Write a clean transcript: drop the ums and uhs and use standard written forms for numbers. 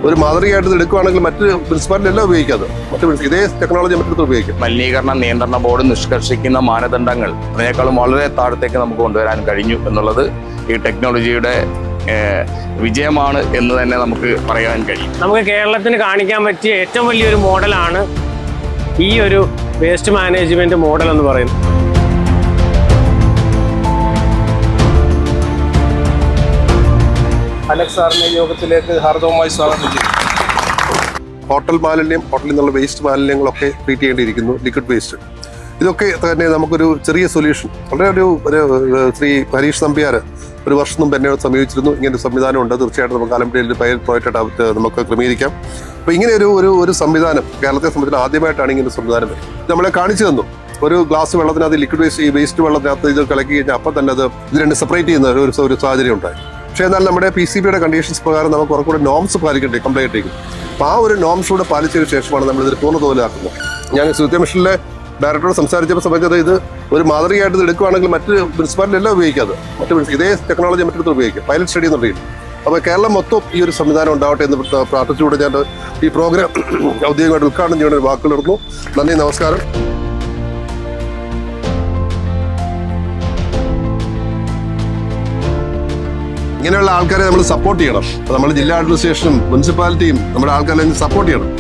ഒരു മാതൃകയായിട്ട് എടുക്കുകയാണെങ്കിൽ മറ്റ് മുനിസിപ്പാലിറ്റി എല്ലാം ഉപയോഗിക്കാതെ ഇതേ ടെക്നോളജി മറ്റു ഉപയോഗിക്കും. മലിനീകരണ നിയന്ത്രണ ബോർഡ് നിഷ്കർഷിക്കുന്ന മാനദണ്ഡങ്ങൾ അതിനേക്കാളും വളരെ താഴത്തേക്ക് നമുക്ക് കൊണ്ടുവരാൻ കഴിഞ്ഞു എന്നുള്ളത് ഈ ടെക്നോളജിയുടെ വിജയമാണ് എന്ന് തന്നെ നമുക്ക് പറയാൻ കഴിയും. നമുക്ക് കേരളത്തിന് കാണിക്കാൻ പറ്റിയ ഏറ്റവും വലിയൊരു മോഡലാണ് ഈ ഒരു വേസ്റ്റ് മാനേജ്മെന്റ് മോഡൽ എന്ന് പറയുന്നത്. അലക്സ് സാറിനെ യോഗത്തിലേക്ക് ഹാർദവമായി സ്വാഗതം ചെയ്തു. ഹോട്ടൽ മാലിന്യം, ഹോട്ടലിൽ നിന്നുള്ള വേസ്റ്റ് മാലിന്യങ്ങളൊക്കെ ട്രീറ്റ് ചെയ്യേണ്ടിയിരിക്കുന്നു, ലിക്വിഡ് വേസ്റ്റ്. ഇതൊക്കെ തന്നെ നമുക്കൊരു ചെറിയ സൊല്യൂഷൻ, വളരെ ഒരു ശ്രീ ഹരീഷ് നമ്പ്യാർ ഒരു വർഷം മുമ്പ് എന്നെ സമീപിച്ചിരുന്നു. ഇങ്ങനൊരു സംവിധാനമുണ്ട്, തീർച്ചയായിട്ടും നമുക്ക് ആലപ്പുഴയിൽ പൈലറ്റ് പ്രോജക്റ്റായിട്ട് നമുക്ക് ക്രമീകരിക്കാം. അപ്പോൾ ഇങ്ങനെ ഒരു സംവിധാനം കേരളത്തെ സംബന്ധിച്ച് ആദ്യമായിട്ടാണ് ഇങ്ങനെ ഒരു സംവിധാനം നമ്മളെ കാണിച്ചു തന്നു. ഒരു ഗ്ലാസ് വെള്ളത്തിനകത്ത് ലിക്വിഡ് വേസ്റ്റ്, ഈ വേസ്റ്റ് വെള്ളത്തിനകത്ത് ഇത് കലക്കി കഴിഞ്ഞാൽ അപ്പം തന്നെ അത് ഇത് രണ്ട് സെപ്പറേറ്റ് ചെയ്യുന്ന ഒരു സാഹചര്യം ഉണ്ടായി. പക്ഷേ എന്നാൽ നമ്മുടെ PCBയുടെ കണ്ടീഷൻസ് പ്രകാരം നമുക്ക് കുറച്ചുകൂടെ നോംസ് പാലിക്കേണ്ടി കംപ്ലൈൻറ്റ് ചെയ്യും. അപ്പോൾ ആ ഒരു നോംസ് കൂടെ പാലിച്ചതിന് ശേഷമാണ് നമ്മളിത് പൂർണ്ണതോതിലാക്കുന്നത്. ഞാൻ സുഹൃത്ത് മിഷനിലെ ഡയറക്ടറോട് സംസാരിച്ചപ്പോൾ സംബന്ധിച്ചത് ഇത് ഒരു മാതൃകയായിട്ട് ഇത് എടുക്കുകയാണെങ്കിൽ മറ്റ് മുനിസിപ്പാലിറ്റി എല്ലാം ഉപയോഗിക്കാതെ ഇതേ ടെക്നോളജി മറ്റു ഉപയോഗിക്കും. പൈലറ്റ് സ്റ്റഡി എന്ന് പറയും. അപ്പോൾ കേരളം മൊത്തം ഈ ഒരു സംവിധാനം ഉണ്ടാവട്ടെ എന്ന് പ്രാർത്ഥിച്ചുകൊണ്ട് ഞാൻ ഈ പ്രോഗ്രാം ഔദ്യോഗികമായിട്ട് ഉദ്ഘാടനം ചെയ്യുന്ന വാക്കുകളിർന്നു. നന്ദി, നമസ്കാരം. ഇങ്ങനെയുള്ള ആൾക്കാരെ നമ്മൾ സപ്പോർട്ട് ചെയ്യണം. നമ്മൾ ജില്ലാ അഡ്മിനിസ്ട്രേഷനും മുനിസിപ്പാലിറ്റിയും നമ്മുടെ ആൾക്കാരെ സപ്പോർട്ട് ചെയ്യണം.